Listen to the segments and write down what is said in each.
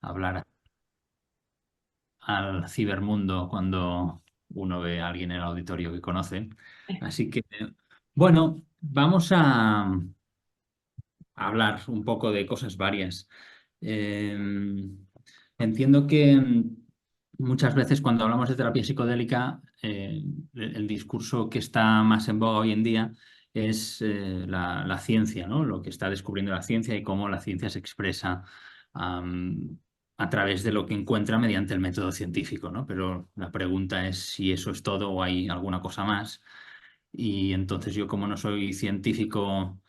hablar al cibermundo cuando uno ve a alguien en el auditorio que conoce. Así que, bueno, vamos a hablar un poco de cosas varias. Eh, entiendo que muchas veces cuando hablamos de terapia psicodélica, el discurso que está más en boga hoy en día es la ciencia, ¿no? Lo que está descubriendo la ciencia y cómo la ciencia se expresa am, a través de lo que encuentra mediante el método científico, ¿no? Pero la pregunta es si eso es todo o hay alguna cosa más. Y entonces yo, como no soy científico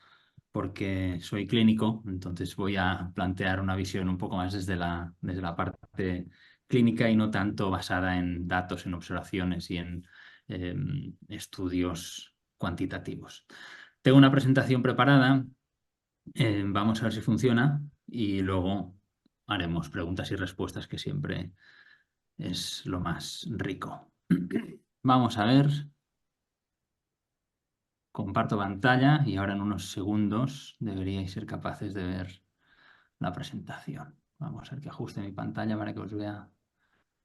porque soy clínico, entonces voy a plantear una visión un poco más desde la parte clínica y no tanto basada en datos, en observaciones y en estudios cuantitativos. Tengo una presentación preparada, vamos a ver si funciona y luego haremos preguntas y respuestas, que siempre es lo más rico. Vamos a ver. Comparto pantalla y ahora en unos segundos deberíais ser capaces de ver la presentación. Vamos a ver que ajuste mi pantalla para que os vea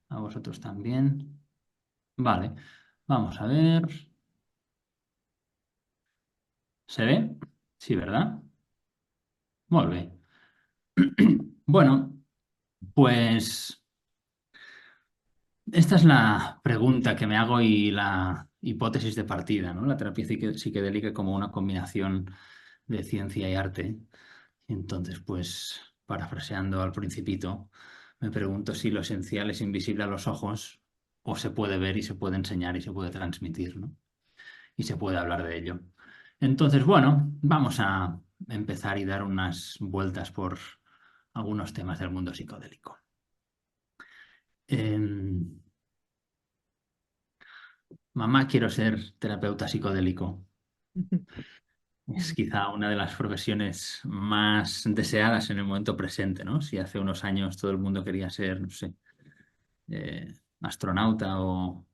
a vosotros también. Vale, vamos a ver. ¿Se ve? Sí, ¿verdad? Muy bien. Bueno, pues esta es la pregunta que me hago y la hipótesis de partida, ¿no? La terapia psiquedélica como una combinación de ciencia y arte. Entonces, pues, parafraseando al Principito, me pregunto si lo esencial es invisible a los ojos o se puede ver y se puede enseñar y se puede transmitir, ¿no? Y se puede hablar de ello. Entonces, bueno, vamos a empezar y dar unas vueltas por algunos temas del mundo psicodélico. Em, Mamá, quiero ser terapeuta psicodélico. Es quizá una de las profesiones más deseadas en el momento presente, ¿no? Si hace unos años todo el mundo quería ser, no sé, astronauta o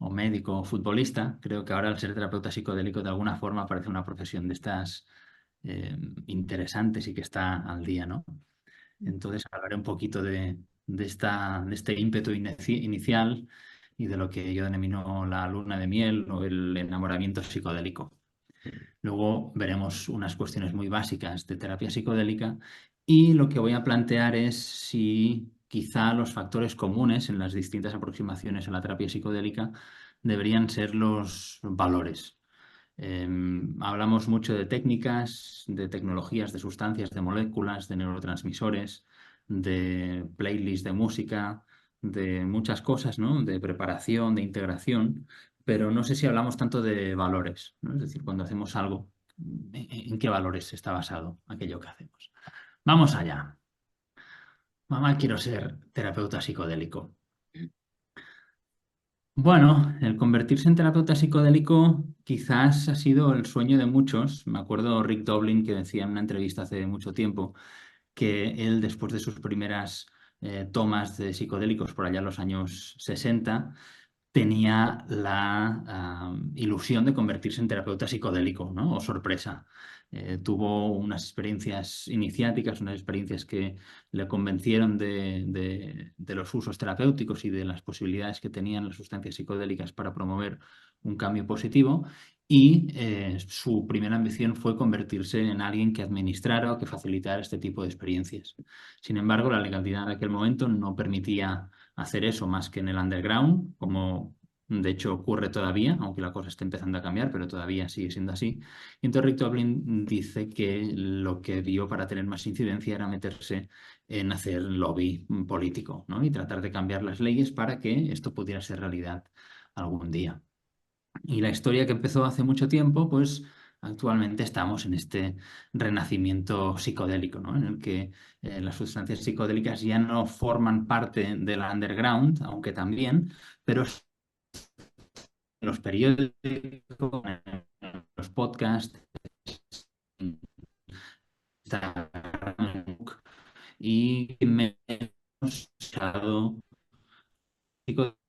médico o futbolista, creo que ahora el ser terapeuta psicodélico de alguna forma parece una profesión de estas interesantes y que está al día, ¿no? Entonces hablaré un poquito de este ímpetu inicial y de lo que yo denomino la luna de miel o el enamoramiento psicodélico. Luego veremos unas cuestiones muy básicas de terapia psicodélica y lo que voy a plantear es si quizá los factores comunes en las distintas aproximaciones a la terapia psicodélica deberían ser los valores. Hablamos mucho de técnicas, de tecnologías, de sustancias, de moléculas, de neurotransmisores, de playlists de música, de muchas cosas, ¿no? De preparación, de integración, pero no sé si hablamos tanto de valores, ¿no? Es decir, cuando hacemos algo, ¿en qué valores está basado aquello que hacemos? Vamos allá. Mamá, quiero ser terapeuta psicodélico. Bueno, el convertirse en terapeuta psicodélico quizás ha sido el sueño de muchos. Me acuerdo Rick Doblin que decía en una entrevista hace mucho tiempo que él, después de sus primeras tomas de psicodélicos por allá en los años 60, tenía la ilusión de convertirse en terapeuta psicodélico, ¿no? O sorpresa. Tuvo unas experiencias iniciáticas, unas experiencias que le convencieron de los usos terapéuticos y de las posibilidades que tenían las sustancias psicodélicas para promover un cambio positivo. Y su primera ambición fue convertirse en alguien que administrara o que facilitara este tipo de experiencias. Sin embargo, la legalidad en aquel momento no permitía hacer eso más que en el underground, como de hecho ocurre todavía, aunque la cosa esté empezando a cambiar, pero todavía sigue siendo así. Y entonces Rick Doblin dice que lo que vio para tener más incidencia era meterse en hacer lobby político, ¿no? Y tratar de cambiar las leyes para que esto pudiera ser realidad algún día. Y la historia que empezó hace mucho tiempo, pues actualmente estamos en este renacimiento psicodélico, ¿no? En el que las sustancias psicodélicas ya no forman parte de la underground, aunque también, pero en los periódicos, en los podcasts, en Instagram, y me he usado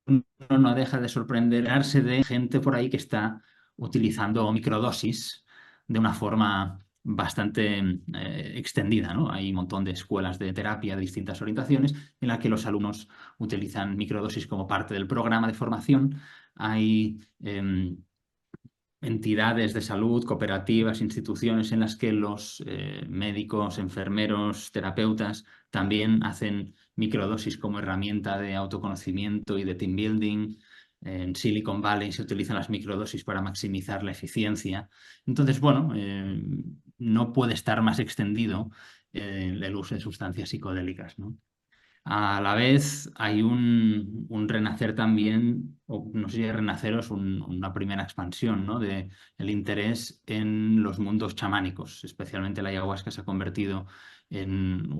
uno no deja de sorprenderse de gente por ahí que está utilizando microdosis de una forma bastante extendida, ¿no? Hay un montón de escuelas de terapia de distintas orientaciones en las que los alumnos utilizan microdosis como parte del programa de formación. Hay entidades de salud, cooperativas, instituciones en las que los médicos, enfermeros, terapeutas también hacen microdosis como herramienta de autoconocimiento y de team building. En Silicon Valley se utilizan las microdosis para maximizar la eficiencia. Entonces, bueno, no puede estar más extendido el uso de sustancias psicodélicas, ¿no? A la vez hay un renacer también, o no sé si renacer o es una primera expansión, ¿no? De el interés en los mundos chamánicos, especialmente la ayahuasca se ha convertido en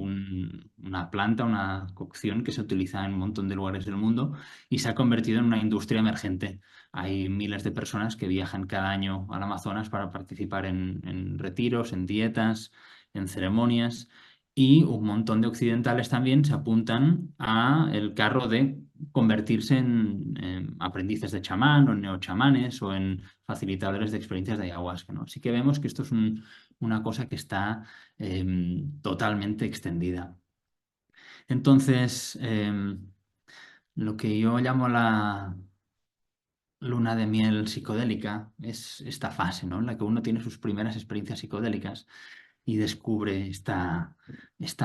una planta, una cocción que se utiliza en un montón de lugares del mundo y se ha convertido en una industria emergente. Hay miles de personas que viajan cada año al Amazonas para participar en retiros, en dietas, en ceremonias. Y un montón de occidentales también se apuntan a el carro de convertirse en aprendices de chamán o en neochamanes o en facilitadores de experiencias de ayahuasca, ¿no? Así que vemos que esto es una cosa que está totalmente extendida. Entonces, lo que yo llamo la luna de miel psicodélica es esta fase, ¿no? En la que uno tiene sus primeras experiencias psicodélicas y descubre esta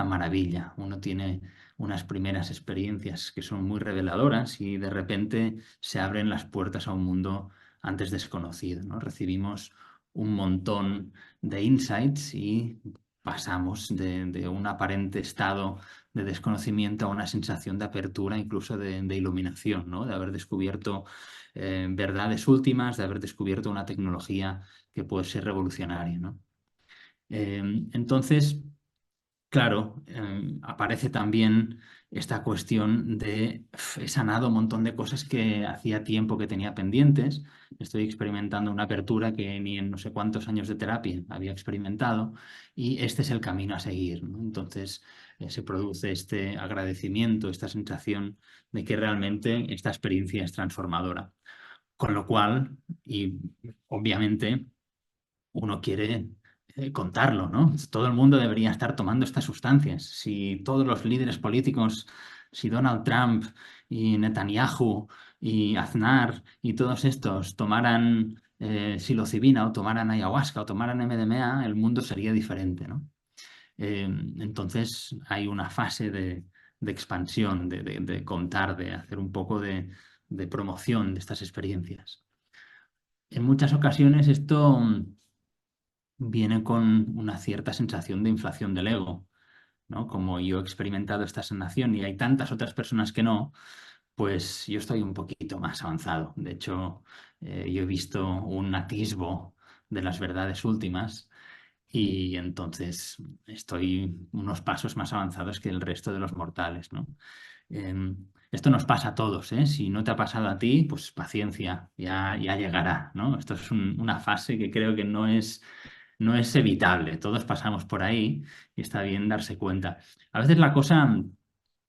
maravilla. Uno tiene unas primeras experiencias que son muy reveladoras y de repente se abren las puertas a un mundo antes desconocido, ¿no? Recibimos un montón de insights y pasamos de un aparente estado de desconocimiento a una sensación de apertura, incluso de iluminación, ¿no? De haber descubierto verdades últimas, de haber descubierto una tecnología que puede ser revolucionaria, ¿no? Entonces, claro, aparece también esta cuestión de he sanado un montón de cosas que hacía tiempo que tenía pendientes. Estoy experimentando una apertura que ni en no sé cuántos años de terapia había experimentado y este es el camino a seguir, ¿no? Entonces, se produce este agradecimiento, esta sensación de que realmente esta experiencia es transformadora. Con lo cual, y obviamente uno quiere contarlo, ¿no? Todo el mundo debería estar tomando estas sustancias. Si todos los líderes políticos, si Donald Trump y Netanyahu y Aznar y todos estos tomaran psilocibina o tomaran ayahuasca o tomaran MDMA, el mundo sería diferente, ¿no? Entonces hay una fase de expansión, de contar, de hacer un poco de promoción de estas experiencias. En muchas ocasiones esto viene con una cierta sensación de inflación del ego, ¿no? Como yo he experimentado esta sanación y hay tantas otras personas que no, pues yo estoy un poquito más avanzado. De hecho, yo he visto un atisbo de las verdades últimas y entonces estoy unos pasos más avanzados que el resto de los mortales, ¿no? Esto nos pasa a todos, ¿eh? Si no te ha pasado a ti, pues paciencia, ya llegará, ¿no? Esto es una fase que creo que no es evitable. Todos pasamos por ahí y está bien darse cuenta. A veces la cosa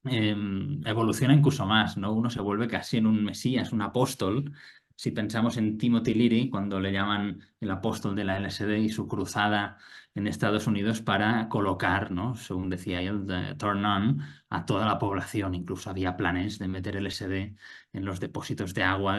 evoluciona incluso más, ¿no? Uno se vuelve casi en un mesías, un apóstol. Si pensamos en Timothy Leary, cuando le llaman el apóstol de la LSD y su cruzada en Estados Unidos para colocar, ¿no? Según decía él, turn on a toda la población. Incluso había planes de meter LSD en los depósitos de agua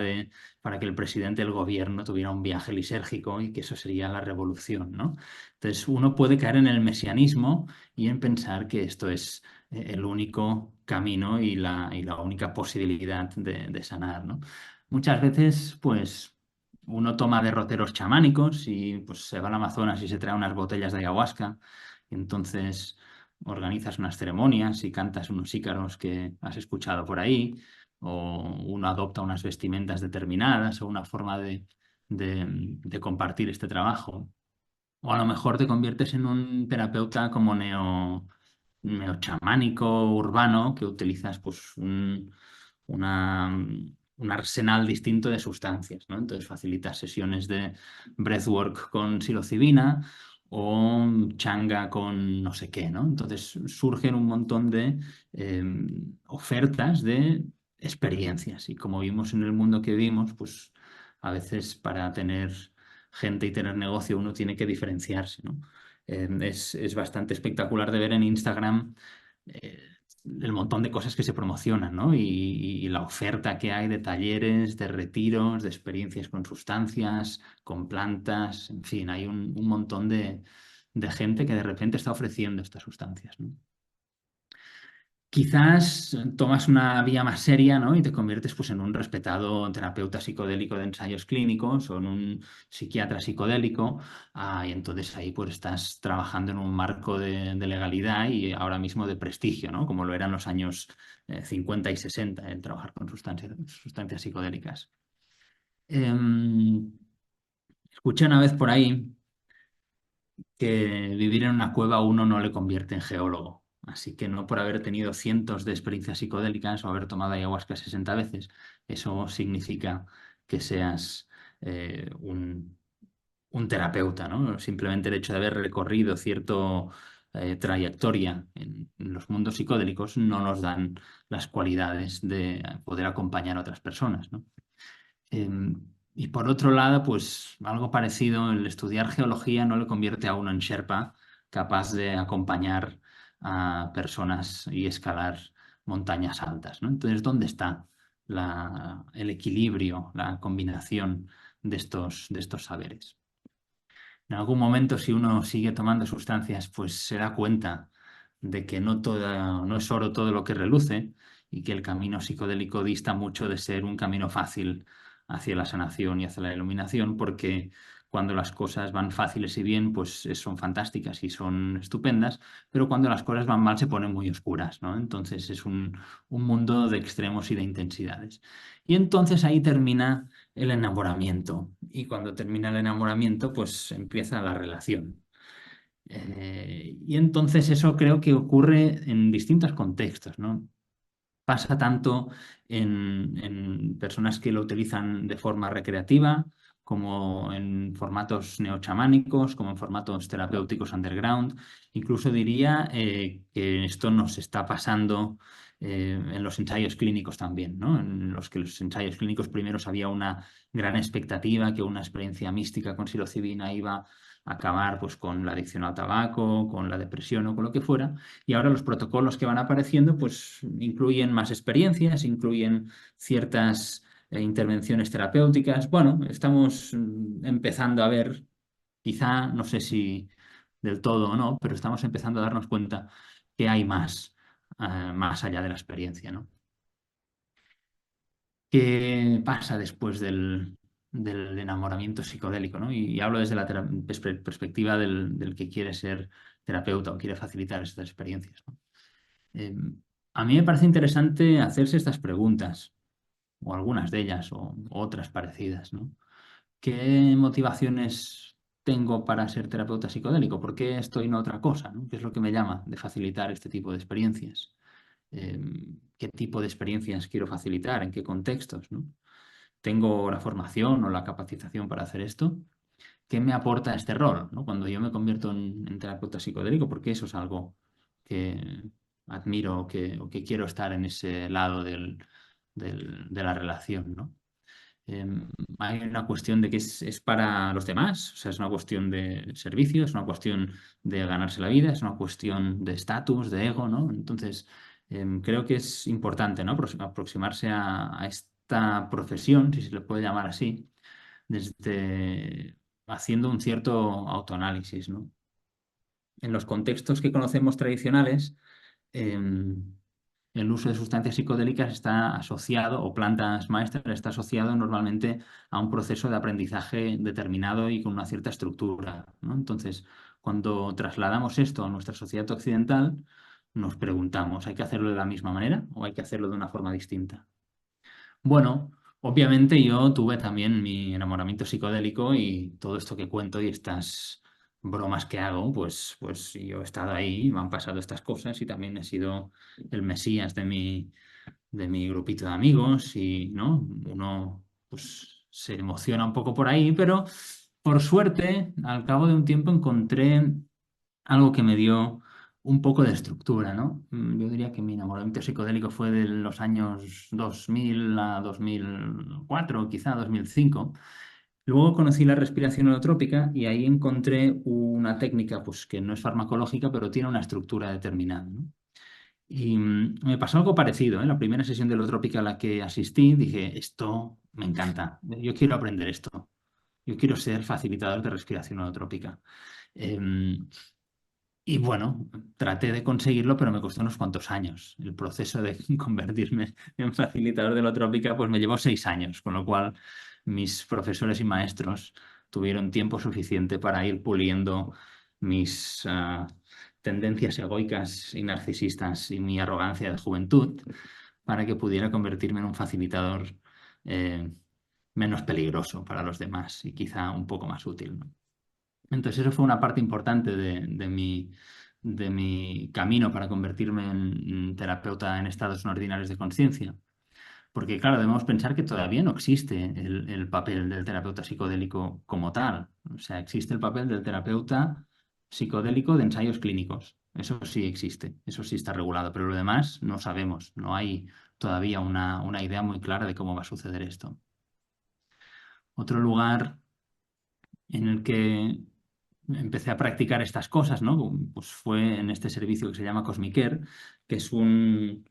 para que el presidente del gobierno tuviera un viaje lisérgico y que eso sería la revolución, ¿no? Entonces uno puede caer en el mesianismo y en pensar que esto es el único camino y la única posibilidad de sanar, ¿no? Muchas veces, pues, uno toma derroteros chamánicos y pues se va al Amazonas y se trae unas botellas de ayahuasca y entonces organizas unas ceremonias y cantas unos ícaros que has escuchado por ahí o uno adopta unas vestimentas determinadas o una forma de compartir este trabajo. O a lo mejor te conviertes en un terapeuta como neochamánico urbano que utilizas pues un arsenal distinto de sustancias, ¿no? Entonces facilitas sesiones de breathwork con psilocibina o changa con no sé qué, ¿no? Entonces surgen un montón de eh, ofertas de experiencias y como vimos en el mundo que vivimos, pues a veces para tener gente y tener negocio uno tiene que diferenciarse, ¿no? Es bastante espectacular de ver en Instagram eh, el montón de cosas que se promocionan, ¿no? Y la oferta que hay de talleres, de retiros, de experiencias con sustancias, con plantas, en fin, hay un montón de gente que de repente está ofreciendo estas sustancias, ¿no? Quizás tomas una vía más seria, ¿no? Y te conviertes pues, en un respetado terapeuta psicodélico de ensayos clínicos o en un psiquiatra psicodélico. Y entonces ahí pues, estás trabajando en un marco de legalidad y ahora mismo de prestigio, ¿no? Como lo eran los años 50 y 60, el trabajar con sustancias psicodélicas. Em, Escuché una vez por ahí que vivir en una cueva a uno no le convierte en geólogo. Así que no por haber tenido cientos de experiencias psicodélicas o haber tomado ayahuasca 60 veces, eso significa que seas un terapeuta, ¿no? Simplemente el hecho de haber recorrido cierta trayectoria en los mundos psicodélicos no nos dan las cualidades de poder acompañar a otras personas, ¿no? Y por otro lado, pues algo parecido, el estudiar geología no le convierte a uno en Sherpa, capaz de acompañar a personas y escalar montañas altas, ¿no? Entonces, ¿dónde está el equilibrio, la combinación de estos saberes? En algún momento, si uno sigue tomando sustancias, pues se da cuenta de que no es oro todo lo que reluce y que el camino psicodélico dista mucho de ser un camino fácil hacia la sanación y hacia la iluminación, porque cuando las cosas van fáciles y bien, pues son fantásticas y son estupendas, pero cuando las cosas van mal se ponen muy oscuras, ¿no? Entonces es un mundo de extremos y de intensidades. Y entonces ahí termina el enamoramiento. Y cuando termina el enamoramiento, pues empieza la relación. Y entonces eso creo que ocurre en distintos contextos, ¿no? Pasa tanto en personas que lo utilizan de forma recreativa, como en formatos neochamánicos, como en formatos terapéuticos underground. Incluso diría que esto nos está pasando en los ensayos clínicos también, ¿no? En los que los ensayos clínicos primeros había una gran expectativa que una experiencia mística con psilocibina iba a acabar pues, con la adicción al tabaco, con la depresión o con lo que fuera. Y ahora los protocolos que van apareciendo pues incluyen más experiencias, incluyen ciertas intervenciones terapéuticas. Bueno, estamos empezando a ver, quizá, no sé si del todo o no, pero estamos empezando a darnos cuenta que hay más, más allá de la experiencia, ¿no? ¿Qué pasa después del enamoramiento psicodélico, ¿no? Y hablo desde la perspectiva del que quiere ser terapeuta o quiere facilitar estas experiencias, ¿no? Eh, a mí me parece interesante hacerse estas preguntas, o algunas de ellas, o otras parecidas, ¿no? ¿Qué motivaciones tengo para ser terapeuta psicodélico? ¿Por qué estoy en otra cosa, ¿no? ¿Qué es lo que me llama de facilitar este tipo de experiencias? Eh, ¿Qué tipo de experiencias quiero facilitar? ¿En qué contextos, ¿no? ¿Tengo la formación o la capacitación para hacer esto? ¿Qué me aporta este rol, ¿no? Cuando yo me convierto en terapeuta psicodélico, porque eso es algo que admiro o que quiero estar en ese lado de la relación, ¿no? Hay una cuestión de que es para los demás, o sea, es una cuestión de servicio, es una cuestión de ganarse la vida, es una cuestión de estatus, de ego, ¿no? Entonces, creo que es importante, ¿no? Aproximarse a esta profesión, si se le puede llamar así, desde haciendo un cierto autoanálisis, ¿no? En los contextos que conocemos tradicionales, el uso de sustancias psicodélicas está asociado, o plantas maestras, está asociado normalmente a un proceso de aprendizaje determinado y con una cierta estructura, ¿no? Entonces, cuando trasladamos esto a nuestra sociedad occidental, nos preguntamos, ¿hay que hacerlo de la misma manera o hay que hacerlo de una forma distinta? Bueno, obviamente yo tuve también mi enamoramiento psicodélico y todo esto que cuento y estas bromas que hago, pues yo he estado ahí, me han pasado estas cosas y también he sido el mesías de mi grupito de amigos y, ¿no? Uno pues se emociona un poco por ahí, pero por suerte, al cabo de un tiempo encontré algo que me dio un poco de estructura, ¿no? Yo diría que mi enamoramiento psicodélico fue de los años 2000 a 2004, quizá 2005. Luego conocí la respiración holotrópica y ahí encontré una técnica pues, que no es farmacológica, pero tiene una estructura determinada, ¿no? Y me pasó algo parecido, ¿eh? La primera sesión de holotrópica a la que asistí, dije, esto me encanta, yo quiero aprender esto, yo quiero ser facilitador de respiración holotrópica. Em, y bueno, traté de conseguirlo, pero me costó unos cuantos años. El proceso de convertirme en facilitador de holotrópica pues me llevó 6 años, con lo cual mis profesores y maestros tuvieron tiempo suficiente para ir puliendo mis tendencias egoicas y narcisistas y mi arrogancia de juventud para que pudiera convertirme en un facilitador eh, menos peligroso para los demás y quizá un poco más útil, ¿no? Entonces, eso fue una parte importante de mi camino para convertirme en terapeuta en estados no ordinarios de conciencia. Porque, claro, debemos pensar que todavía no existe el papel del terapeuta psicodélico como tal. O sea, existe el papel del terapeuta psicodélico de ensayos clínicos. Eso sí existe, eso sí está regulado, pero lo demás no sabemos. No hay todavía una idea muy clara de cómo va a suceder esto. Otro lugar en el que empecé a practicar estas cosas, ¿no? Pues fue en este servicio que se llama Cosmicare, que es un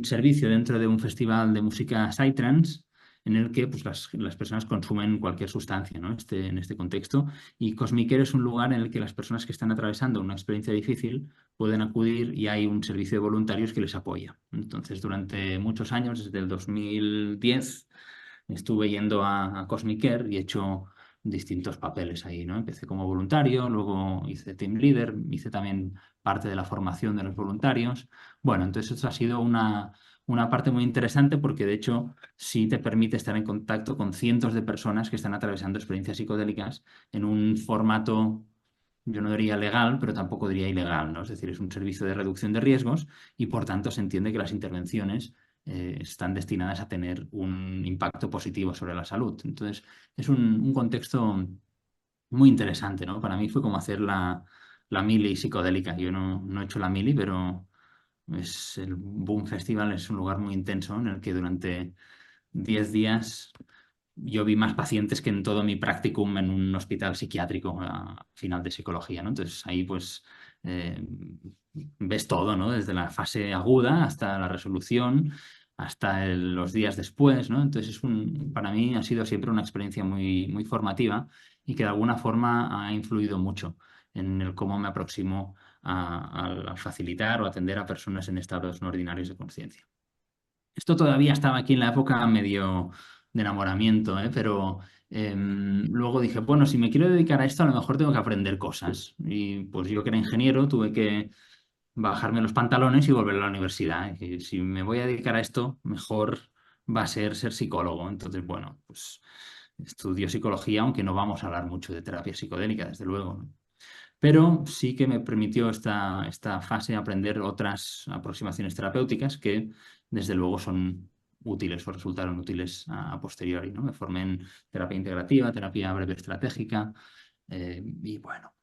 servicio dentro de un festival de música psytrance en el que pues, las personas consumen cualquier sustancia, ¿no? En este contexto. Y Cosmicare es un lugar en el que las personas que están atravesando una experiencia difícil pueden acudir y hay un servicio de voluntarios que les apoya. Entonces, durante muchos años, desde el 2010, estuve yendo a Cosmicare y he hecho distintos papeles ahí, ¿no? Empecé como voluntario, luego hice team leader, hice también parte de la formación de los voluntarios. Bueno, entonces eso ha sido una parte muy interesante porque de hecho sí te permite estar en contacto con cientos de personas que están atravesando experiencias psicodélicas en un formato, yo no diría legal, pero tampoco diría ilegal, ¿no? Es decir, es un servicio de reducción de riesgos y por tanto se entiende que las intervenciones están destinadas a tener un impacto positivo sobre la salud. Entonces, es un contexto muy interesante, ¿no? Para mí fue como hacer la mili psicodélica. Yo no he hecho la mili, pero el Boom Festival es un lugar muy intenso en el que durante 10 días yo vi más pacientes que en todo mi practicum en un hospital psiquiátrico a final de psicología, ¿no? Entonces ahí pues eh, ves todo, ¿no? Desde la fase aguda hasta la resolución, hasta los días después, ¿no? Entonces para mí ha sido siempre una experiencia muy, muy formativa y que de alguna forma ha influido mucho en el cómo me aproximo a facilitar o atender a personas en estados no ordinarios de conciencia. Esto todavía estaba aquí en la época medio de enamoramiento, ¿eh? Pero luego dije, bueno, si me quiero dedicar a esto, a lo mejor tengo que aprender cosas. Y pues yo que era ingeniero tuve que bajarme los pantalones y volver a la universidad. Y si me voy a dedicar a esto, mejor va a ser psicólogo. Entonces, bueno, pues estudio psicología, aunque no vamos a hablar mucho de terapia psicodélica, desde luego, ¿no? Pero sí que me permitió esta fase aprender otras aproximaciones terapéuticas que, desde luego, son útiles o resultaron útiles a posteriori, ¿no? Me formé en terapia integrativa, terapia breve estratégica y bueno.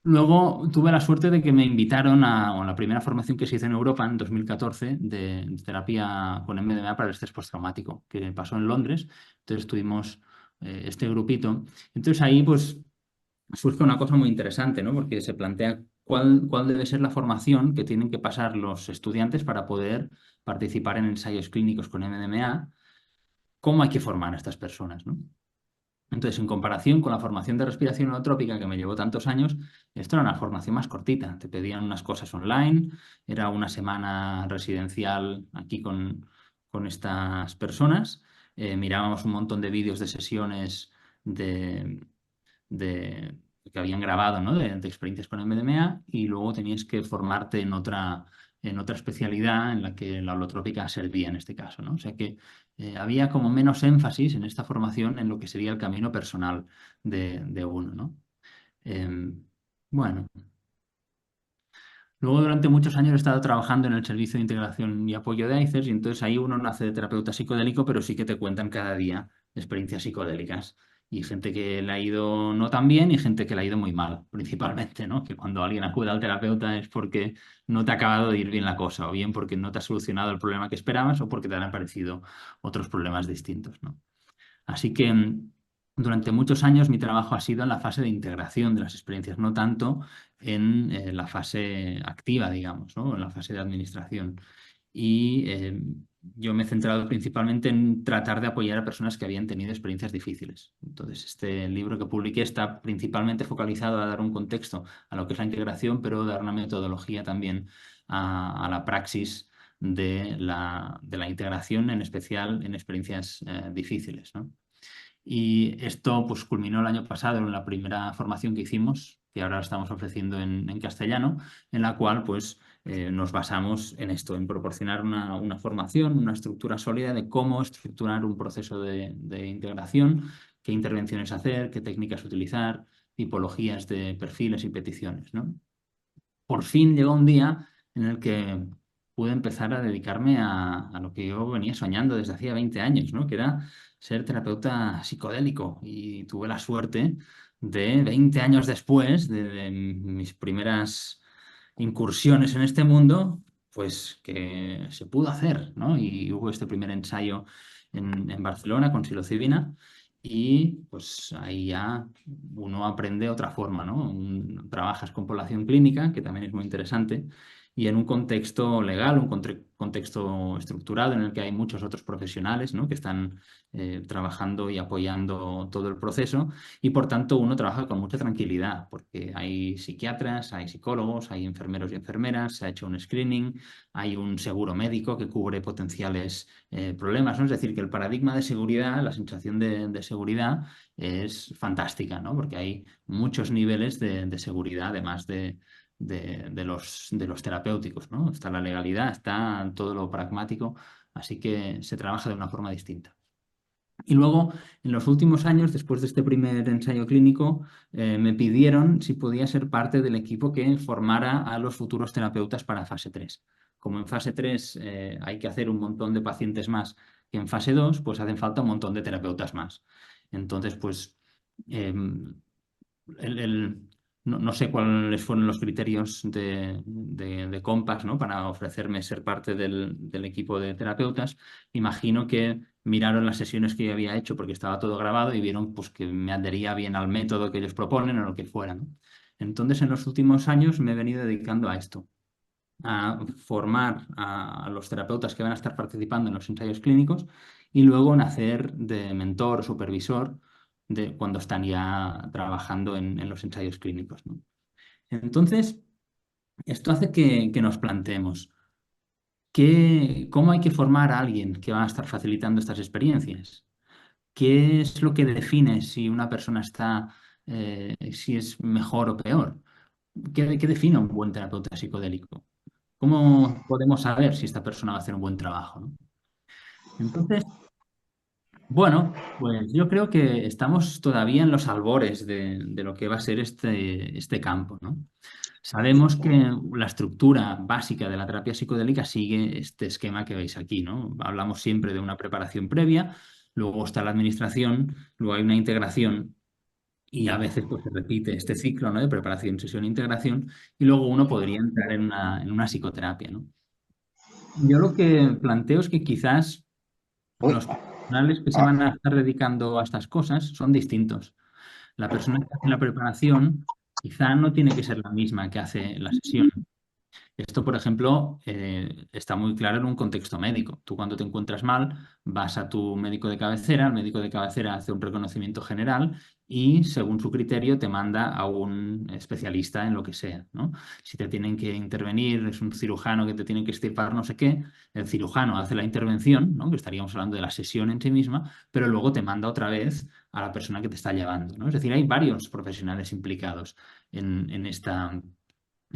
Luego tuve la suerte de que me invitaron a la primera formación que se hizo en Europa en 2014 de terapia con MDMA para el estrés postraumático, que pasó en Londres. Entonces tuvimos este grupito. Entonces ahí pues surge una cosa muy interesante, ¿no? Porque se plantea cuál debe ser la formación que tienen que pasar los estudiantes para poder participar en ensayos clínicos con MDMA, cómo hay que formar a estas personas, ¿no? Entonces, en comparación con la formación de respiración holotrópica que me llevó tantos años, esto era una formación más cortita. Te pedían unas cosas online, era una semana residencial aquí con estas personas, mirábamos un montón de vídeos de sesiones de, de- que habían grabado, ¿no? de experiencias con MDMA y luego tenías que formarte en otra especialidad en la que la holotrópica servía en este caso, ¿no? O sea que había como menos énfasis en esta formación en lo que sería el camino personal de uno, ¿no? Bueno, luego durante muchos años he estado trabajando en el servicio de integración y apoyo de ICERS y entonces ahí uno no hace de terapeuta psicodélico, pero sí que te cuentan cada día experiencias psicodélicas y gente que le ha ido no tan bien y gente que le ha ido muy mal, principalmente, ¿no? Que cuando alguien acude al terapeuta es porque no te ha acabado de ir bien la cosa o bien porque no te ha solucionado el problema que esperabas o porque te han aparecido otros problemas distintos, ¿no? Así que durante muchos años mi trabajo ha sido en la fase de integración de las experiencias, no tanto en la fase activa, digamos, ¿no? En la fase de administración. Y yo me he centrado principalmente en tratar de apoyar a personas que habían tenido experiencias difíciles. Entonces, este libro que publiqué está principalmente focalizado a dar un contexto a lo que es la integración, pero dar una metodología también a la praxis de la integración, en especial en experiencias difíciles, ¿no? Y esto pues culminó el año pasado en la primera formación que hicimos, que ahora estamos ofreciendo en castellano, en la cual pues nos basamos en esto, en proporcionar una formación, una estructura sólida de cómo estructurar un proceso de integración, qué intervenciones hacer, qué técnicas utilizar, tipologías de perfiles y peticiones, ¿no? Por fin llegó un día en el que pude empezar a dedicarme a lo que yo venía soñando desde hacía 20 años, ¿no? Que era ser terapeuta psicodélico. Y tuve la suerte de 20 años después de mis primeras incursiones en este mundo, pues que se pudo hacer, ¿no? Y hubo este primer ensayo en Barcelona con psilocibina. Y pues ahí ya uno aprende otra forma, ¿no? Trabajas con población clínica, que también es muy interesante, y en un contexto legal, un contexto estructurado en el que hay muchos otros profesionales, ¿no? Que están trabajando y apoyando todo el proceso, y por tanto uno trabaja con mucha tranquilidad, porque hay psiquiatras, hay psicólogos, hay enfermeros y enfermeras, se ha hecho un screening, hay un seguro médico que cubre potenciales problemas, ¿no? Es decir, que el paradigma de seguridad, la sensación de seguridad es fantástica, ¿no? Porque hay muchos niveles de seguridad, además de los terapéuticos, ¿no? Está la legalidad, está todo lo pragmático, así que se trabaja de una forma distinta. Y luego, en los últimos años, después de este primer ensayo clínico, me pidieron si podía ser parte del equipo que formara a los futuros terapeutas para fase 3. Como en fase 3 hay que hacer un montón de pacientes más que en fase 2, pues hacen falta un montón de terapeutas más. Entonces, pues em, el- el- no sé cuáles fueron los criterios de Compass, ¿no? Para ofrecerme ser parte del equipo de terapeutas. Imagino que miraron las sesiones que yo había hecho porque estaba todo grabado y vieron pues, que me adhería bien al método que ellos proponen o lo que fuera, ¿no? Entonces, en los últimos años me he venido dedicando a esto, a formar a los terapeutas que van a estar participando en los ensayos clínicos y luego en hacer de mentor, supervisor, de cuando están ya trabajando en los ensayos clínicos, ¿no? Entonces, esto hace que nos planteemos cómo hay que formar a alguien que va a estar facilitando estas experiencias. ¿Qué es lo que define si una persona está, si es mejor o peor? ¿Qué define un buen terapeuta psicodélico? ¿Cómo podemos saber si esta persona va a hacer un buen trabajo, ¿no? Entonces, bueno, pues yo creo que estamos todavía en los albores de lo que va a ser este campo, ¿no? Sabemos que la estructura básica de la terapia psicodélica sigue este esquema que veis aquí, ¿no? Hablamos siempre de una preparación previa, luego está la administración, luego hay una integración y a veces pues, se repite este ciclo, ¿no? De preparación, sesión, integración y luego uno podría entrar en una psicoterapia, ¿no? Yo lo que planteo es que quizás los profesionales que se van a estar dedicando a estas cosas son distintos. La persona que hace la preparación quizá no tiene que ser la misma que hace la sesión. Esto, por ejemplo, está muy claro en un contexto médico. Tú cuando te encuentras mal, vas a tu médico de cabecera, el médico de cabecera hace un reconocimiento general y, según su criterio, te manda a un especialista en lo que sea, ¿no? Si te tienen que intervenir, es un cirujano que te tiene que extirpar no sé qué, el cirujano hace la intervención, ¿no? Que estaríamos hablando de la sesión en sí misma, pero luego te manda otra vez a la persona que te está llevando, ¿no? Es decir, hay varios profesionales implicados en esta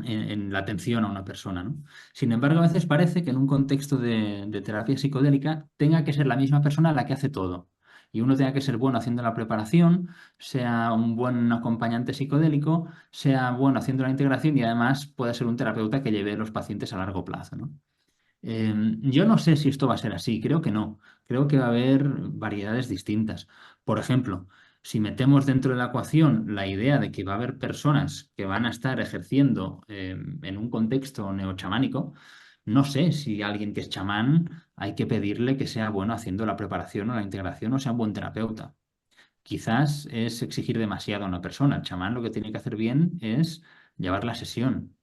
en la atención a una persona, ¿no? Sin embargo, a veces parece que en un contexto de terapia psicodélica tenga que ser la misma persona la que hace todo. Y uno tenga que ser bueno haciendo la preparación, sea un buen acompañante psicodélico, sea bueno haciendo la integración y además pueda ser un terapeuta que lleve a los pacientes a largo plazo, ¿no? Yo no sé si esto va a ser así, creo que no. Creo que va a haber variedades distintas. Por ejemplo, si metemos dentro de la ecuación la idea de que va a haber personas que van a estar ejerciendo en un contexto neochamánico, No sé si alguien que es chamán hay que pedirle que sea bueno haciendo la preparación o la integración o sea un buen terapeuta. Quizás es exigir demasiado a una persona. El chamán lo que tiene que hacer bien es llevar la sesión.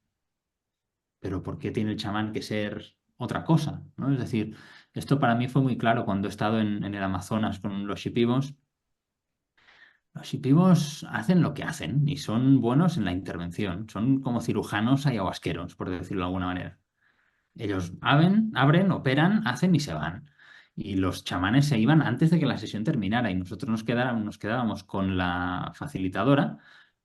Pero ¿por qué tiene el chamán que ser otra cosa? ¿No? Es decir, esto para mí fue muy claro cuando he estado en el Amazonas con los shipibos. Los shipibos hacen lo que hacen y son buenos en la intervención. Son como cirujanos ayahuasqueros, por decirlo de alguna manera. Ellos abren, operan, hacen y se van. Y los chamanes se iban antes de que la sesión terminara y nosotros nos quedábamos con la facilitadora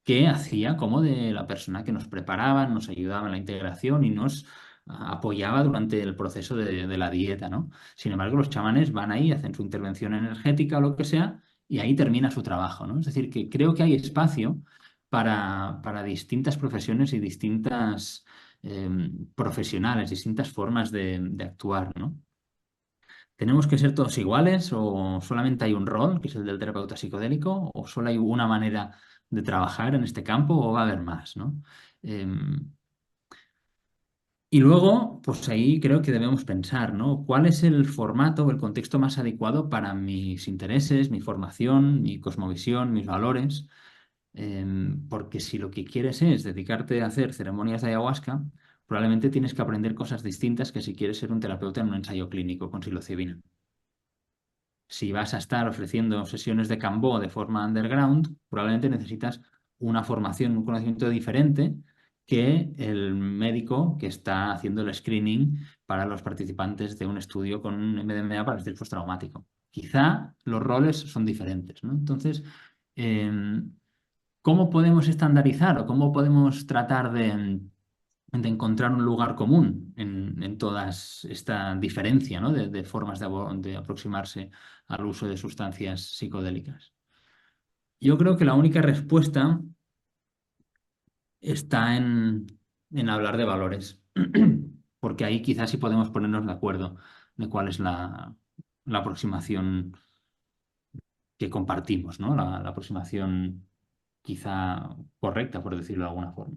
que hacía como de la persona que nos preparaba, nos ayudaba en la integración y nos apoyaba durante el proceso de la dieta, ¿no? Sin embargo, los chamanes van ahí, hacen su intervención energética o lo que sea y ahí termina su trabajo, ¿no? Es decir, que creo que hay espacio para distintas profesiones y distintas profesionales, distintas formas de actuar, ¿no? ¿Tenemos que ser todos iguales o solamente hay un rol, que es el del terapeuta psicodélico, o solo hay una manera de trabajar en este campo o va a haber más, ¿no? Em, y luego, pues ahí creo que debemos pensar, ¿no? ¿Cuál es el formato o el contexto más adecuado para mis intereses, mi formación, mi cosmovisión, mis valores? Porque si lo que quieres es dedicarte a hacer ceremonias de ayahuasca, probablemente tienes que aprender cosas distintas que si quieres ser un terapeuta en un ensayo clínico con psilocibina. Si vas a estar ofreciendo sesiones de Cambó de forma underground, probablemente necesitas una formación, un conocimiento diferente que el médico que está haciendo el screening para los participantes de un estudio con un MDMA para estrés postraumático. Quizá los roles son diferentes, ¿no? Entonces, em, ¿cómo podemos estandarizar o cómo podemos tratar de encontrar un lugar común en toda esta diferencia, ¿no? de formas de aproximarse al uso de sustancias psicodélicas? Yo creo que la única respuesta está en hablar de valores, porque ahí quizás sí podemos ponernos de acuerdo de cuál es la aproximación que compartimos, ¿no? La aproximación quizá correcta, por decirlo de alguna forma.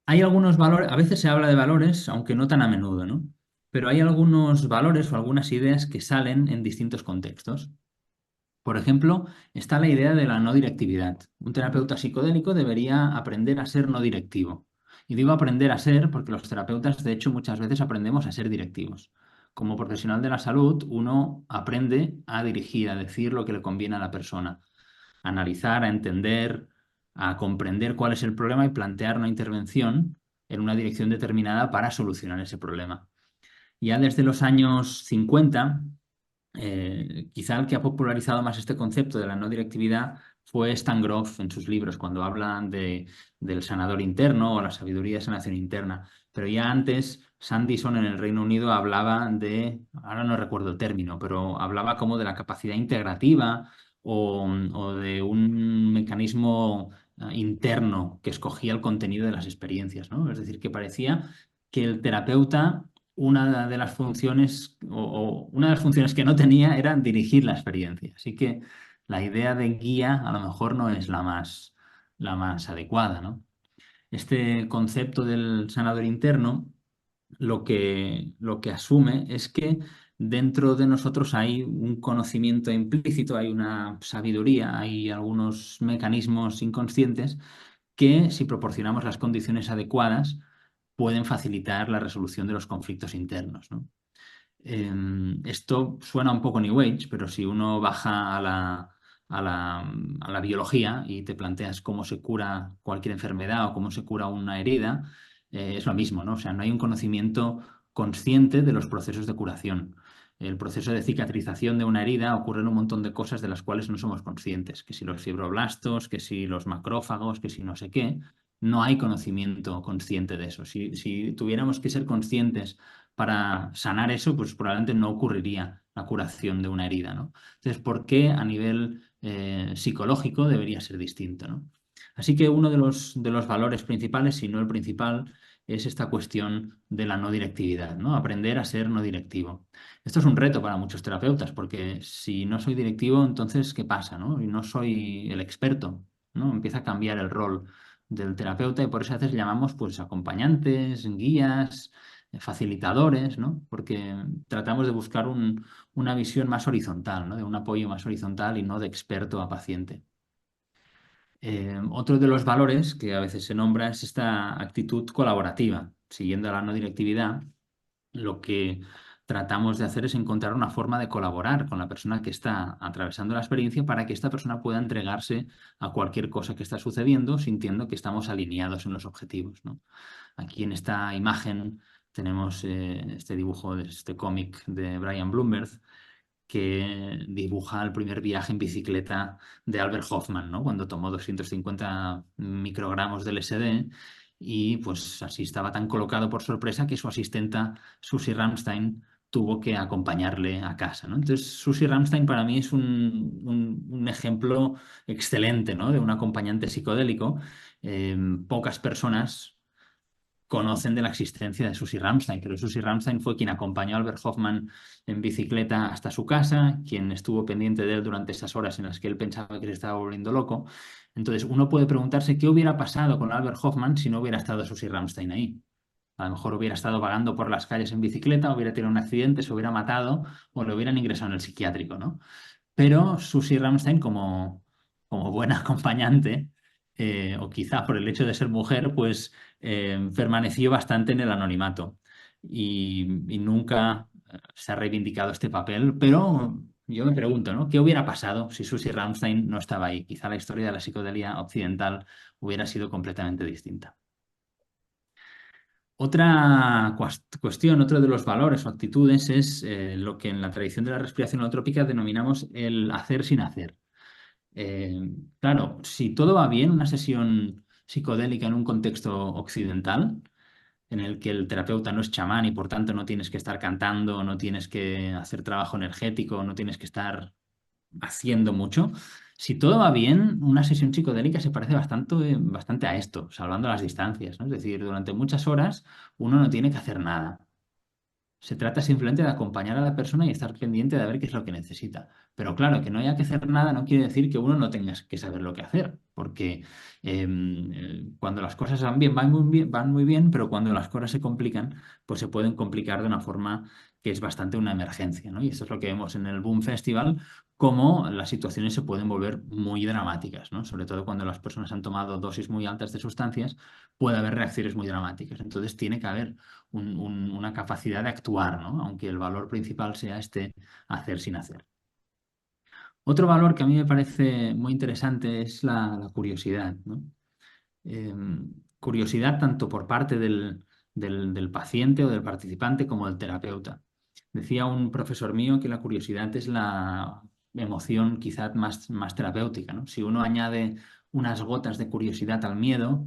Hay algunos valores, a veces se habla de valores, aunque no tan a menudo, ¿no? Pero hay algunos valores o algunas ideas que salen en distintos contextos. Por ejemplo, está la idea de la no directividad. Un terapeuta psicodélico debería aprender a ser no directivo. Y digo aprender a ser porque los terapeutas, de hecho, muchas veces aprendemos a ser directivos. Como profesional de la salud, uno aprende a dirigir, a decir lo que le conviene a la persona, a analizar, a entender, a comprender cuál es el problema y plantear una intervención en una dirección determinada para solucionar ese problema. Ya desde los años 50, quizá el que ha popularizado más este concepto de la no directividad fue Stan Grof en sus libros, cuando hablan del sanador interno o la sabiduría de sanación interna. Pero ya antes, Sandison en el Reino Unido hablaba ahora no recuerdo el término, pero hablaba como de la capacidad integrativa o de un mecanismo interno que escogía el contenido de las experiencias, ¿no? Es decir, que parecía que el terapeuta una de las funciones o una de las funciones que no tenía era dirigir la experiencia. Así que la idea de guía a lo mejor no es la más adecuada, ¿no? Este concepto del sanador interno lo que asume es que dentro de nosotros hay un conocimiento implícito, hay una sabiduría, hay algunos mecanismos inconscientes que, si proporcionamos las condiciones adecuadas, pueden facilitar la resolución de los conflictos internos, ¿no? Esto suena un poco New Age, pero si uno baja a la biología y te planteas cómo se cura cualquier enfermedad o cómo se cura una herida, es lo mismo, ¿no? O sea, no hay un conocimiento consciente de los procesos de curación. El proceso de cicatrización de una herida ocurre en un montón de cosas de las cuales no somos conscientes, que si los fibroblastos, que si los macrófagos, que si no sé qué. No hay conocimiento consciente de eso. Si tuviéramos que ser conscientes para sanar eso, pues probablemente no ocurriría la curación de una herida, ¿no? Entonces, ¿por qué a nivel psicológico debería ser distinto, ¿no? Así que uno de los valores principales, si no el principal, es esta cuestión de la no directividad, ¿no? Aprender a ser no directivo. Esto es un reto para muchos terapeutas, porque si no soy directivo, entonces, ¿qué pasa, no? Y no soy el experto, ¿no? Empieza a cambiar el rol del terapeuta y por eso a veces llamamos pues acompañantes, guías, facilitadores, ¿no? Porque tratamos de buscar una visión más horizontal, ¿no? De un apoyo más horizontal y no de experto a paciente. Otro de los valores que a veces se nombra es esta actitud colaborativa. Siguiendo la no directividad, lo que tratamos de hacer es encontrar una forma de colaborar con la persona que está atravesando la experiencia para que esta persona pueda entregarse a cualquier cosa que está sucediendo, sintiendo que estamos alineados en los objetivos, ¿no? Aquí en esta imagen tenemos este dibujo de este cómic de Brian Bloomberg que dibuja el primer viaje en bicicleta de Albert Hoffman, ¿no? Cuando tomó 250 microgramos de LSD y pues así estaba tan colocado por sorpresa que su asistenta Susie Ramstein tuvo que acompañarle a casa, ¿no? Entonces, Susie Ramstein para mí es un ejemplo excelente, ¿no? De un acompañante psicodélico. Pocas personas conocen de la existencia de Susie Ramstein, pero Susie Ramstein fue quien acompañó a Albert Hoffman en bicicleta hasta su casa, quien estuvo pendiente de él durante esas horas en las que él pensaba que se estaba volviendo loco. Entonces, uno puede preguntarse qué hubiera pasado con Albert Hoffman si no hubiera estado Susie Ramstein ahí. A lo mejor hubiera estado vagando por las calles en bicicleta, hubiera tenido un accidente, se hubiera matado o le hubieran ingresado en el psiquiátrico, ¿no? Pero Susie Ramstein, como buena acompañante, o quizá por el hecho de ser mujer, pues permaneció bastante en el anonimato y nunca se ha reivindicado este papel. Pero yo me pregunto, ¿no? ¿Qué hubiera pasado si Susie Ramstein no estaba ahí? Quizá la historia de la psicodelia occidental hubiera sido completamente distinta. Otra cuestión, otro de los valores o actitudes es lo que en la tradición de la respiración holotrópica denominamos el hacer sin hacer. Claro, si todo va bien, una sesión psicodélica en un contexto occidental, en el que el terapeuta no es chamán y por tanto no tienes que estar cantando, no tienes que hacer trabajo energético, no tienes que estar haciendo mucho. Si todo va bien, una sesión psicodélica se parece bastante a esto, salvando las distancias, ¿no? Es decir, durante muchas horas uno no tiene que hacer nada. Se trata simplemente de acompañar a la persona y estar pendiente de ver qué es lo que necesita. Pero claro, que no haya que hacer nada no quiere decir que uno no tenga que saber lo que hacer, porque cuando las cosas van bien, van muy bien, pero cuando las cosas se complican, pues se pueden complicar de una forma que es bastante una emergencia, ¿no? Y esto es lo que vemos en el Boom Festival, cómo las situaciones se pueden volver muy dramáticas, ¿no? Sobre todo cuando las personas han tomado dosis muy altas de sustancias, puede haber reacciones muy dramáticas. Entonces tiene que haber una capacidad de actuar, ¿no? Aunque el valor principal sea este hacer sin hacer. Otro valor que a mí me parece muy interesante es la curiosidad, ¿no? Eh, Curiosidad tanto por parte del paciente o del participante como del terapeuta. Decía un profesor mío que la curiosidad es la emoción quizá más terapéutica, ¿no? Si uno añade unas gotas de curiosidad al miedo,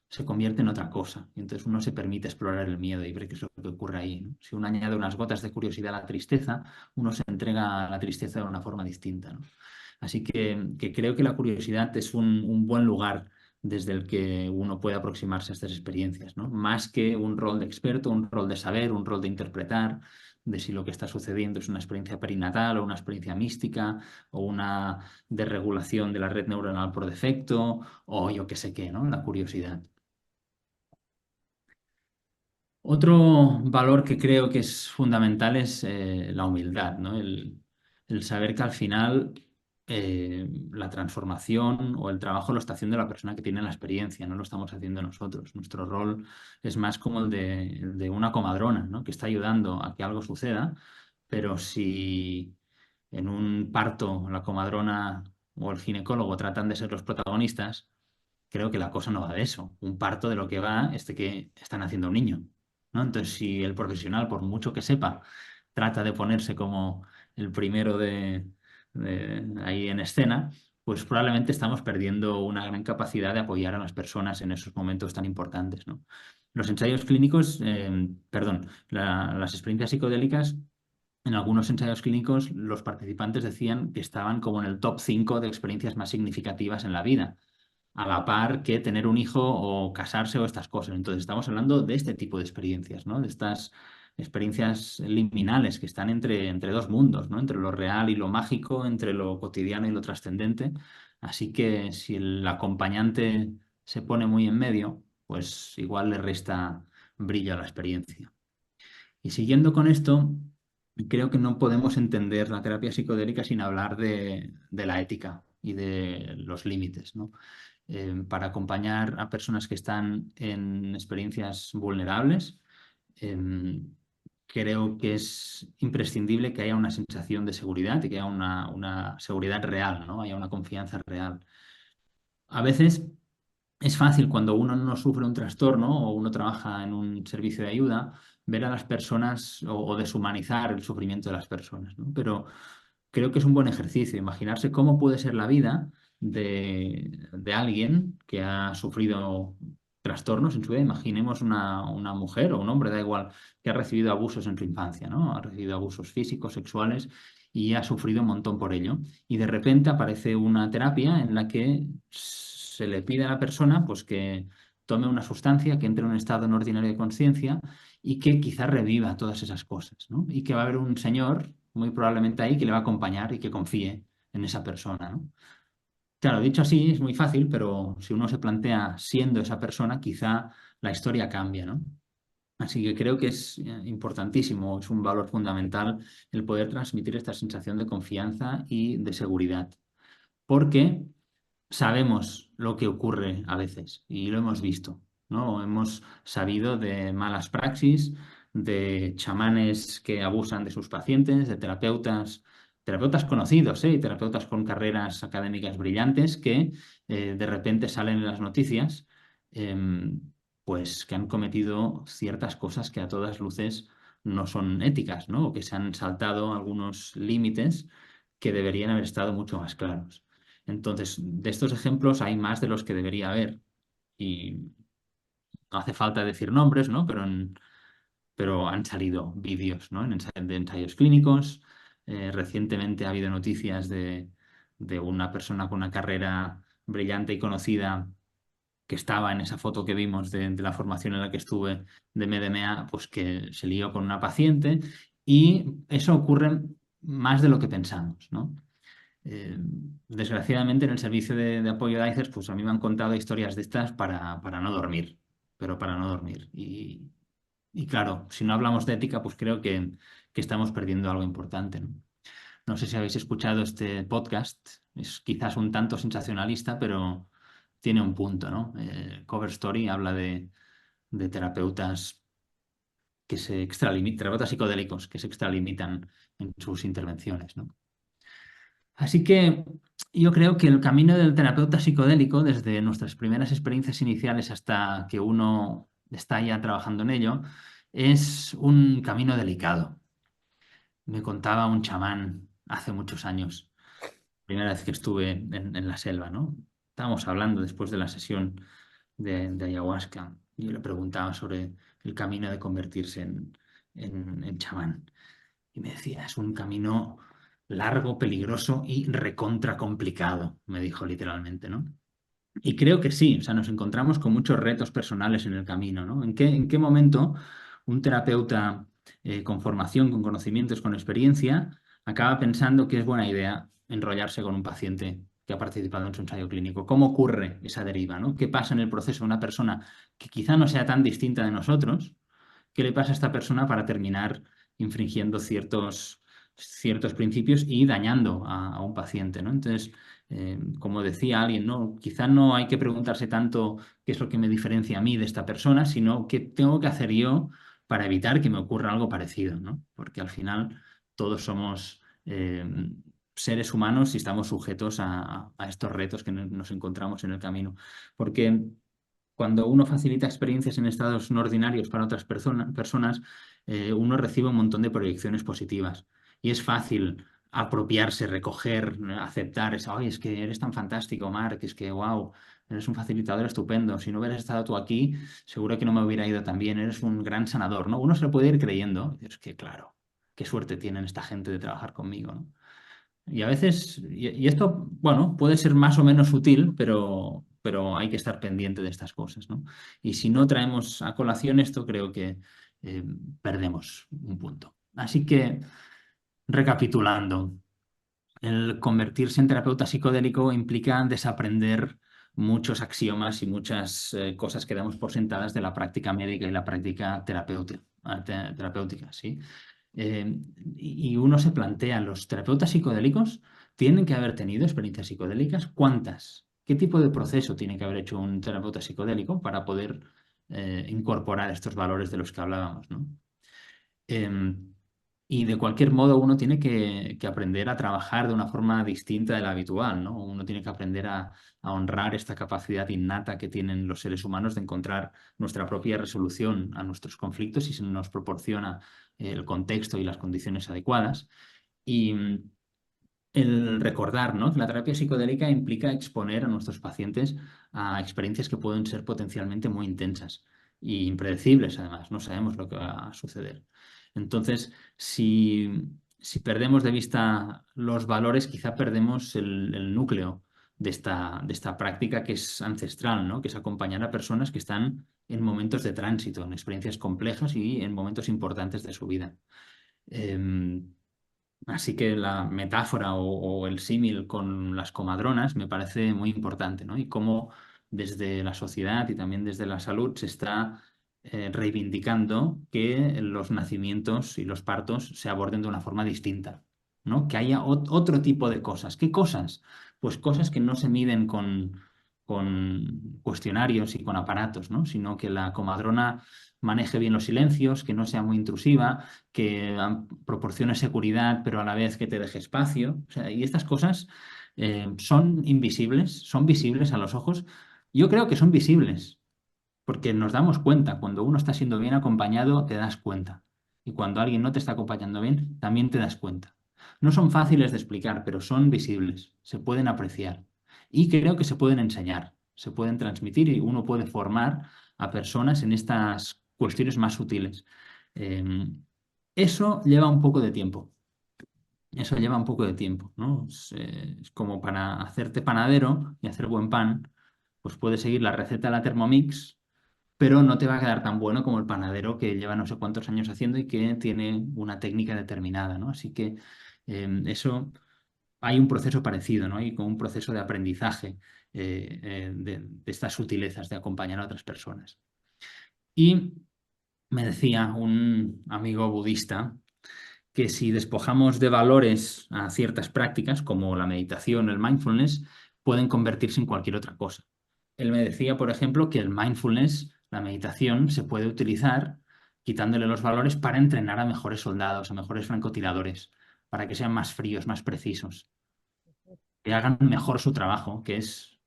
se convierte en otra cosa. Y entonces uno se permite explorar el miedo y ver qué es lo que ocurre ahí, ¿no? Si uno añade unas gotas de curiosidad a la tristeza, uno se entrega a la tristeza de una forma distinta, ¿no? Así que creo que la curiosidad es un buen lugar desde el que uno puede aproximarse a estas experiencias, ¿no? Más que un rol de experto, un rol de saber, un rol de interpretar, de si lo que está sucediendo es una experiencia perinatal o una experiencia mística o una desregulación de la red neuronal por defecto o yo qué sé qué, ¿no? La curiosidad. Otro valor que creo que es fundamental es la humildad, ¿no? El saber que al final la transformación o el trabajo lo está haciendo la persona que tiene la experiencia, no lo estamos haciendo nosotros. Nuestro rol es más como el de una comadrona, ¿no? Que está ayudando a que algo suceda, pero si en un parto la comadrona o el ginecólogo tratan de ser los protagonistas, creo que la cosa no va de eso. Un parto de lo que va es de que están haciendo un niño, ¿no? Entonces, si el profesional, por mucho que sepa, trata de ponerse como el primero de ahí en escena, pues probablemente estamos perdiendo una gran capacidad de apoyar a las personas en esos momentos tan importantes, ¿no? Los ensayos clínicos, perdón, las experiencias psicodélicas, en algunos ensayos clínicos los participantes decían que estaban como en el top 5 de experiencias más significativas en la vida a la par que tener un hijo o casarse o estas cosas. Entonces estamos hablando de este tipo de experiencias, ¿no? De estas experiencias liminales que están entre dos mundos, ¿no? Entre lo real y lo mágico, entre lo cotidiano y lo trascendente. Así que si el acompañante se pone muy en medio, pues igual le resta brillo a la experiencia. Y siguiendo con esto, creo que no podemos entender la terapia psicodélica sin hablar de la ética y de los límites, ¿no? Para acompañar a personas que están en experiencias vulnerables, em, creo que es imprescindible que haya una sensación de seguridad y que haya una seguridad real, ¿no? Haya una confianza real. A veces es fácil cuando uno no sufre un trastorno o uno trabaja en un servicio de ayuda, ver a las personas o deshumanizar el sufrimiento de las personas, ¿no? Pero creo que es un buen ejercicio imaginarse cómo puede ser la vida de alguien que ha sufrido trastornos en su vida. Imaginemos una mujer o un hombre, da igual, que ha recibido abusos en su infancia, ¿no? Ha recibido abusos físicos, sexuales y ha sufrido un montón por ello. Y de repente aparece una terapia en la que se le pide a la persona pues que tome una sustancia, que entre en un estado no ordinario de conciencia y que quizás reviva todas esas cosas, ¿no? Y que va a haber un señor muy probablemente ahí que le va a acompañar y que confíe en esa persona, ¿no? Claro, dicho así es muy fácil, pero si uno se plantea siendo esa persona, quizá la historia cambia, ¿no? Así que creo que es importantísimo, es un valor fundamental el poder transmitir esta sensación de confianza y de seguridad, porque sabemos lo que ocurre a veces y lo hemos visto, ¿no? Hemos sabido de malas praxis, de chamanes que abusan de sus pacientes, de terapeutas conocidos, ¿eh? Y terapeutas con carreras académicas brillantes que de repente salen en las noticias, em, pues que han cometido ciertas cosas que a todas luces no son éticas, ¿no? O que se han saltado algunos límites que deberían haber estado mucho más claros. Entonces, de estos ejemplos hay más de los que debería haber. Y no hace falta decir nombres, ¿no? Pero han salido vídeos, ¿no? De ensayos clínicos. Recientemente ha habido noticias de una persona con una carrera brillante y conocida que estaba en esa foto que vimos de la formación en la que estuve de MDMA, pues que se lió con una paciente y eso ocurre más de lo que pensamos, ¿no? Eh, Desgraciadamente en el servicio de apoyo de ICERS, pues a mí me han contado historias de estas para no dormir, pero para no dormir. Y claro, si no hablamos de ética, pues creo que estamos perdiendo algo importante, ¿no? No sé si habéis escuchado este podcast, es quizás un tanto sensacionalista, pero tiene un punto, ¿no? Cover Story habla de terapeutas terapeutas psicodélicos que se extralimitan en sus intervenciones, ¿no? Así que yo creo que el camino del terapeuta psicodélico, desde nuestras primeras experiencias iniciales hasta que uno está ya trabajando en ello, es un camino delicado. Me contaba un chamán hace muchos años, primera vez que estuve en la selva, ¿no? Estábamos hablando después de la sesión de ayahuasca y yo le preguntaba sobre el camino de convertirse en chamán. Y me decía, es un camino largo, peligroso y recontra complicado, me dijo literalmente, ¿no? Y creo que sí, o sea, nos encontramos con muchos retos personales en el camino, ¿no? ¿En qué momento un terapeuta con formación, con conocimientos, con experiencia, acaba pensando que es buena idea enrollarse con un paciente que ha participado en su ensayo clínico? ¿Cómo ocurre esa deriva, ¿no? ¿Qué pasa en el proceso de una persona que quizá no sea tan distinta de nosotros? ¿Qué le pasa a esta persona para terminar infringiendo ciertos principios y dañando a un paciente, ¿no? Entonces, como decía alguien, ¿no? Quizá no hay que preguntarse tanto qué es lo que me diferencia a mí de esta persona, sino qué tengo que hacer yo para evitar que me ocurra algo parecido, ¿no? Porque al final todos somos seres humanos y estamos sujetos a estos retos que nos encontramos en el camino. Porque cuando uno facilita experiencias en estados no ordinarios para otras personas, uno recibe un montón de proyecciones positivas. Y es fácil apropiarse, recoger, aceptar. Oye, es que eres tan fantástico, Marc, es que, wow, eres un facilitador estupendo. Si no hubieras estado tú aquí, seguro que no me hubiera ido tan bien. Eres un gran sanador, ¿no? Uno se lo puede ir creyendo. Es que, claro, qué suerte tienen esta gente de trabajar conmigo, ¿no? Y a veces, y esto, bueno, puede ser más o menos sutil, pero hay que estar pendiente de estas cosas, ¿no? Y si no traemos a colación esto, creo que eh, perdemos un punto. Así que, recapitulando, el convertirse en terapeuta psicodélico implica desaprender muchos axiomas y muchas cosas que damos por sentadas de la práctica médica y la práctica terapéutica, ¿sí? Y uno se plantea, ¿los terapeutas psicodélicos tienen que haber tenido experiencias psicodélicas? ¿Cuántas? ¿Qué tipo de proceso tiene que haber hecho un terapeuta psicodélico para poder incorporar estos valores de los que hablábamos, ¿no? Em, y de cualquier modo uno tiene que aprender a trabajar de una forma distinta de la habitual, ¿no? Uno tiene que aprender a honrar esta capacidad innata que tienen los seres humanos de encontrar nuestra propia resolución a nuestros conflictos si se nos proporciona el contexto y las condiciones adecuadas. Y el recordar, ¿no?, que la terapia psicodélica implica exponer a nuestros pacientes a experiencias que pueden ser potencialmente muy intensas e impredecibles, además. No sabemos lo que va a suceder. Entonces, si perdemos de vista los valores, quizá perdemos el núcleo de esta práctica que es ancestral, ¿no?, que es acompañar a personas que están en momentos de tránsito, en experiencias complejas y en momentos importantes de su vida. Em, Así que la metáfora o el símil con las comadronas me parece muy importante, ¿no? Y cómo desde la sociedad y también desde la salud se está reivindicando que los nacimientos y los partos se aborden de una forma distinta, ¿no? Que haya otro tipo de cosas. ¿Qué cosas? Pues cosas que no se miden con cuestionarios y con aparatos, ¿no? Sino que la comadrona maneje bien los silencios, que no sea muy intrusiva, que proporcione seguridad, pero a la vez que te deje espacio. O sea, y estas cosas son invisibles, son visibles a los ojos. Yo creo que son visibles, porque nos damos cuenta. Cuando uno está siendo bien acompañado, te das cuenta. Y cuando alguien no te está acompañando bien, también te das cuenta. No son fáciles de explicar, pero son visibles, se pueden apreciar. Y creo que se pueden enseñar, se pueden transmitir y uno puede formar a personas en estas cuestiones más sutiles. Em, Eso lleva un poco de tiempo. Eso lleva un poco de tiempo, ¿no? Es como para hacerte panadero y hacer buen pan, pues puedes seguir la receta de la Thermomix, pero no te va a quedar tan bueno como el panadero que lleva no sé cuántos años haciendo y que tiene una técnica determinada, ¿no? Así que eso hay un proceso parecido, ¿no? Hay como un proceso de aprendizaje de estas sutilezas de acompañar a otras personas. Y me decía un amigo budista que si despojamos de valores a ciertas prácticas, como la meditación, el mindfulness, pueden convertirse en cualquier otra cosa. Él me decía, por ejemplo, que el mindfulness, la meditación, se puede utilizar quitándole los valores para entrenar a mejores soldados, a mejores francotiradores, para que sean más fríos, más precisos, que hagan mejor su trabajo, que es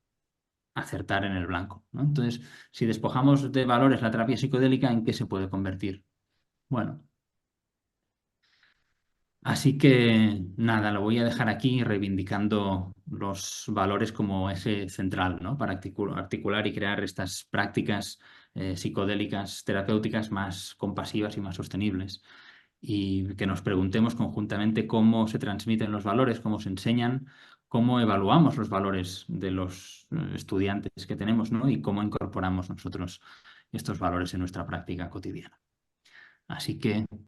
acertar en el blanco, ¿no? Entonces, si despojamos de valores la terapia psicodélica, ¿en qué se puede convertir? Bueno, así que nada, lo voy a dejar aquí reivindicando los valores como eje central, ¿no? Para articular y crear estas prácticas psicodélicas, terapéuticas más compasivas y más sostenibles. Y que nos preguntemos conjuntamente cómo se transmiten los valores, cómo se enseñan, cómo evaluamos los valores de los estudiantes que tenemos, ¿no? Y cómo incorporamos nosotros estos valores en nuestra práctica cotidiana. Así que